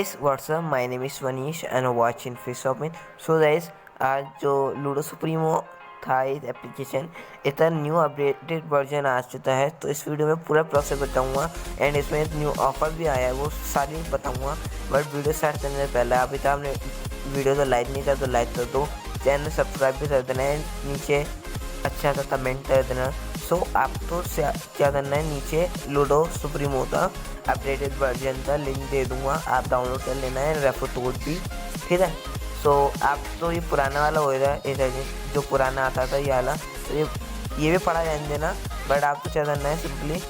Guys, what's up? My name is Vanish and I'm watching Fish Shopping. So guys, आज जो ludo supremo था इस application इसका new updated version आ चुका है। तो इस वीडियो में पूरा प्रोसेस बताऊंगा एंड इसमें एक न्यू ऑफर भी आया है, वो सारी बताऊंगा। बट वीडियो स्टार्ट करने से पहले अभी तक आपने वीडियो को लाइक नहीं किया तो लाइक कर दो, चैनल सब्सक्राइब भी कर देना है, नीचे अच्छा सा कमेंट कर देना। सो आपको क्या करना है, नीचे लूडो सुप्रीमो का अपडेटेड वर्जन का लिंक दे दूंगा, आप डाउनलोड कर लेना है, रेफर कोड भी, ठीक है। सो आप तो ये पुराना वाला होएगा, जो पुराना आता था ये वाला, तो ये भी पढ़ा जाने देना। बट आपको क्या करना है, सिंपली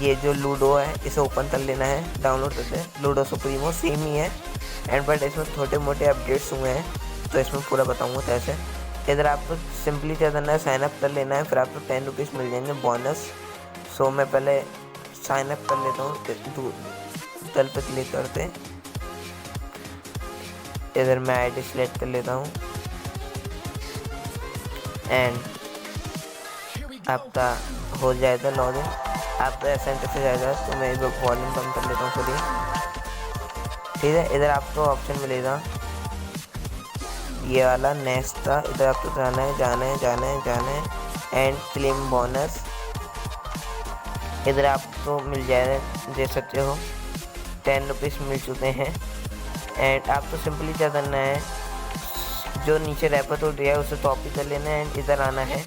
ये जो लूडो है इसे ओपन कर लेना है, डाउनलोड करते हैं। लूडो सुप्रीमो सेम ही है एंड बट इसमें छोटे मोटे अपडेट्स हुए हैं, तो इसमें पूरा बताऊँगा कैसे। इधर आपको सिंपली क्या करना है, साइन अप कर लेना है, फिर आपको 10 रुपीज़ मिल जाएंगे बोनस। सो मैं पहले साइन अप कर लेता हूँ, कल पे क्लिक करते हैं। इधर मैं आईडी सिलेक्ट कर लेता हूँ एंड आपका हो जाएगा लॉगिन, आपका ऐसा इंटरफेस आएगा। तो मैं इधर वॉल्यूम कम कर लेता हूँ खुद ही, ठीक है। इधर आपको ऑप्शन मिलेगा ये वाला नेक्स्ट था, इधर आपको जाना है एंड क्लेम बोनस। इधर आपको मिल जाएगा, दे सकते हो 10 रुपीज़ मिल चुके हैं। एंड आपको सिंपली क्या करना है, जो नीचे रेफर तो दिया है उसे कॉपी कर लेना है एंड इधर आना है,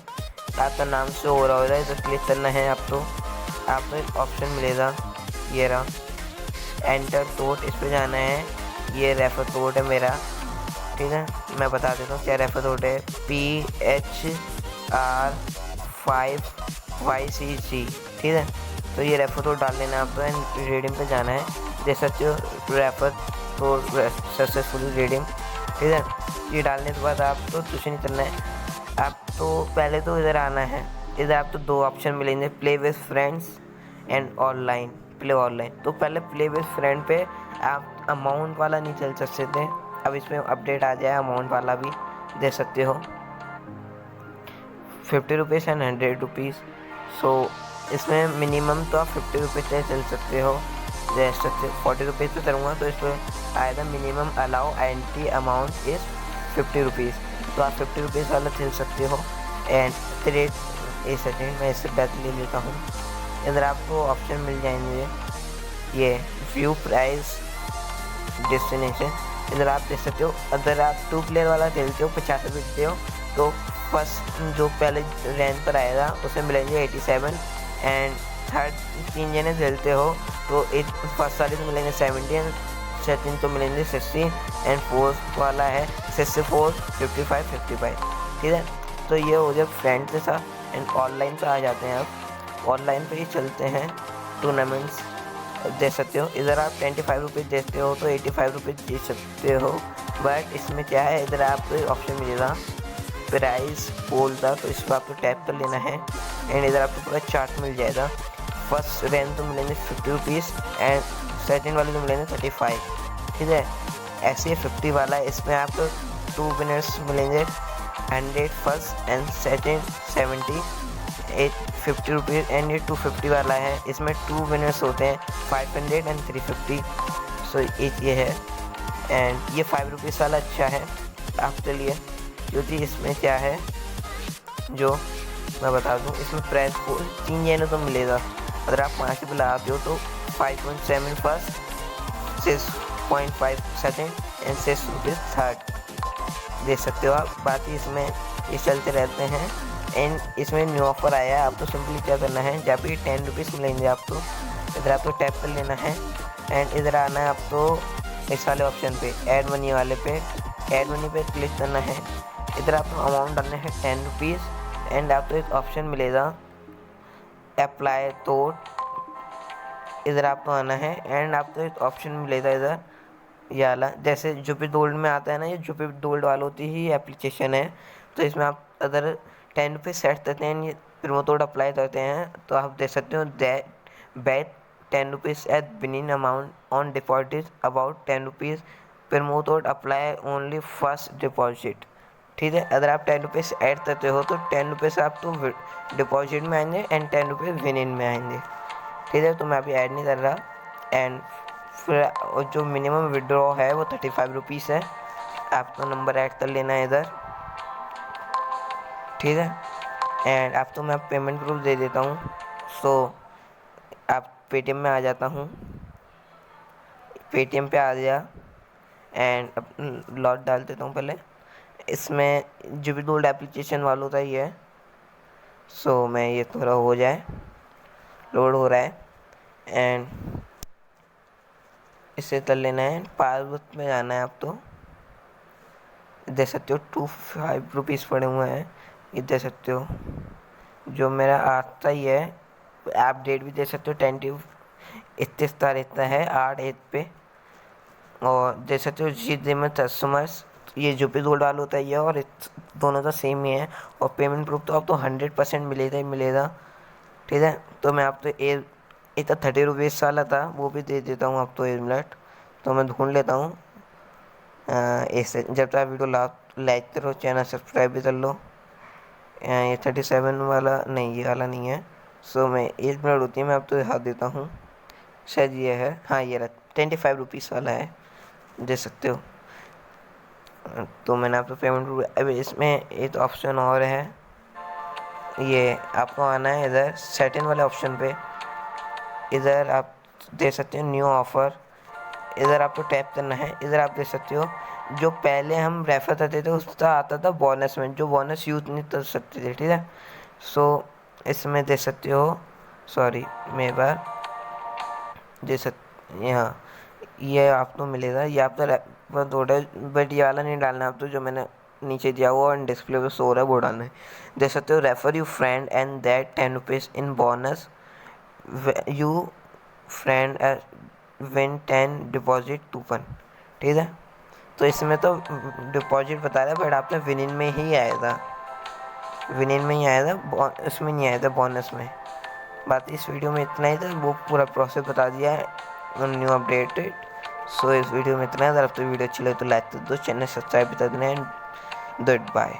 आपका नाम से हो रहा होगा, इधर क्लिक करना है। आपको एक ऑप्शन मिलेगा ये रहा, एंटर कोड, इस पर जाना है। ये रेफर कोड है मेरा, ठीक है। मैं बता देता हूँ क्या रेफर कोड है, PHR5YCG, ठीक है। तो ये रेफर कोड डाल लेना है आपको एंड रीडिंग पे जाना है, देख सकते हो रेफर कोड सक्सेसफुल रीडिंग, ठीक है। ये डालने के बाद आपको कुछ नहीं करना है, आप तो पहले तो इधर आना है। इधर आपको दो ऑप्शन मिलेंगे, play with friends and online, play online. तो पहले प्ले विद फ्रेंड पे आप अमाउंट वाला नहीं चल सकते थे, अब इसमें अपडेट आ जाए, अमाउंट वाला भी दे सकते हो, 50 रुपीज़ एंड 100 रुपीज़। सो इसमें मिनिमम तो आप 50 रुपीज़ से चल सकते हो, देख सकते 40 रुपीज़ पे करूँगा तो इस पर आएगा minimum allow entry amount is 50 rupees. तो आप 50 रुपीज़ वाला चल सकते हो एंड रेट ए सेकेंड मैं इससे बैक ले लेता हूँ। इधर आपको ऑप्शन मिल जाएंगे ये व्यू प्राइस डेस्टिनेशन, इधर आप देख सकते हो। अगर आप 2 प्लेयर वाला खेलते हो 50 रुपये देते हो तो फर्स्ट जो पहले रैंक पर आएगा उसे मिलेंगे 87 एंड थर्ड 3 जने खेलते हो तो फर्स्ट वाले तो मिलेंगे 70 एंड सेकंड तो मिलेंगे 60 एंड फोर्थ वाला है 64 55 55, ठीक है। तो ये हो जाए फ्रेंड के साथ एंड ऑनलाइन पे आ जाते हैं। आप ऑनलाइन पे ही चलते हैं टूर्नामेंट्स, दे सकते हो। इधर आप 25 रुपीज़ देते हो तो 85 रुपीज़ दे सकते हो। बट इसमें क्या है, इधर आपको ऑप्शन मिलेगा प्राइस पोल था, तो इस पर आपको टैप कर लेना है एंड इधर आपको पूरा चार्ट मिल जाएगा। फर्स्ट रैंक तो मिलेंगे 50 रुपीज़ एंड सेकंड वाले तो मिलेंगे 35, ठीक है। ऐसे ही 50 वाला है, इसमें आपको 2 विनर्स मिलेंगे, 100 first and second 70 50 rupees and ये 250 वाला है, इसमें 2 विनर्स होते हैं 500 एंड 350। सो ये है एंड ये 5 रुपीज़ वाला अच्छा है आपके लिए, क्योंकि इसमें क्या है जो मैं बता दूं, इसमें प्राइस को 3 जने तो मिलेगा। अगर आप 5 रुपये लगाते हो तो 5.7 first, 6.5 second and 6 rupees third देख सकते हो आप। बाकी इसमें ये चलते रहते हैं एंड इसमें न्यू ऑफर आया है। आपको सिंपली क्या करना है, जब भी 10 रुपीज़ मिलेंगे आपको, इधर आपको टैप कर लेना है एंड इधर आना है आपको इस वाले ऑप्शन पे, ऐड मनी वाले पे, ऐड मनी पे क्लिक करना है। इधर आपको अमाउंट डालना है 10 रुपीज़ एंड आपको एक ऑप्शन मिलेगा अप्लाई तो, इधर आपको आना है एंड आपको एक ऑप्शन मिलेगा इधर ये वाला, जैसे जुपिट गोल्ड में आता है ना, ये जुपिट गोल्ड वालों की ही एप्लीकेशन है। तो इसमें आप अगर 10 रुपीज़ सेट करते हैं, ये प्रोमो कोड अप्लाई करते हैं तो आप देख सकते हो bet 10 rupees at winning amount on deposit about 10 rupees, promo code apply only first deposit, ठीक है। अगर आप 10 रुपीज़ ऐड करते हो तो 10 रुपीज़ आप तो डिपॉजिट में आएंगे एंड 10 रुपीज़ विनिंग में आएंगे, ठीक है। तो मैं अभी ऐड नहीं कर रहा एंड फिर और जो मिनिमम विड्रॉ है वो 35 रुपीज़ है। आपको नंबर ऐड कर लेना है इधर, ठीक है। एंड आपको मैं पेमेंट प्रूफ दे देता हूँ। सो आप पेटीएम में आ जाता हूँ, पेटीएम पे आ गया एंड लॉट डाल देता हूँ पहले। इसमें जो भी गोल्ड एप्लीकेशन वालों का ही है। सो मैं ये थोड़ा हो जाए, लोड हो रहा है एंड इसे कर लेना है। पासबुक में जाना है आप, तो देख सकते हो 25 रुपीज़ पड़े हुए हैं, ये देख सकते हो। जो मेरा आता ही है, आप डेट भी देख सकते हो 31 तारीख का है 8/8 पे। और देख सकते हो जी में कस्टमर्स, ये जो भी गोल्ड वाला होता है ये और दोनों का सेम ही है। और पेमेंट प्रूफ तो आपको 100% मिलेगा ही मिलेगा, ठीक है। तो मैं आपको एक 30 रुपीज़ वाला था वो भी दे देता हूँ आप तो 1 मिनट। तो मैं ढूंढ लेता हूँ ऐसे। जब तक वीडियो लाइक करो, चैनल सब्सक्राइब भी कर लो। ये 37 वाला नहीं, ये वाला नहीं है। सो मैं 1 मिनट होती है, मैं आपको दिखा देता हूँ। शायद ये है, हाँ ये रहा 25 रुपीज़ वाला है, दे सकते हो। तो मैंने आपको पेमेंट, अभी इसमें एक ऑप्शन और है, ये आपको आना है इधर सेटिंग वाले ऑप्शन पे। इधर आप दे सकते हो न्यू ऑफ़र, इधर आपको टैप करना है। इधर आप देख सकते हो जो पहले हम रेफर करते थे उसका आता था बोनस में, जो बोनस यूज़ नहीं कर सकते थे, ठीक है। सो इसमें दे सकते हो, सॉरी मैं एक बार दे सकते, यहाँ ये आपको मिलेगा, ये आपका थोड़ा, बट ये वाला नहीं डालना आप तो, जो मैंने नीचे दिया हुआ और डिस्प्ले पे शो हो रहा है वो डालना है। देख सकते हो refer you friend and that 10 rupees in bonus, you friend win 10 deposit coupon, ठीक है। तो इसमें तो डिपॉजिट बता रहा है बट आपने विनिंग में ही आया था, विनिंग में ही आया था, उसमें नहीं आया था बोनस में। बात इस वीडियो में इतना ही था, वो पूरा प्रोसेस बता दिया है न्यू अपडेटेड। सो इस वीडियो में इतना है। अगर आपको वीडियो अच्छी लगे तो लाइक कर दो, चैनल सब्सक्राइब भी कर देना एंड गुड बाय।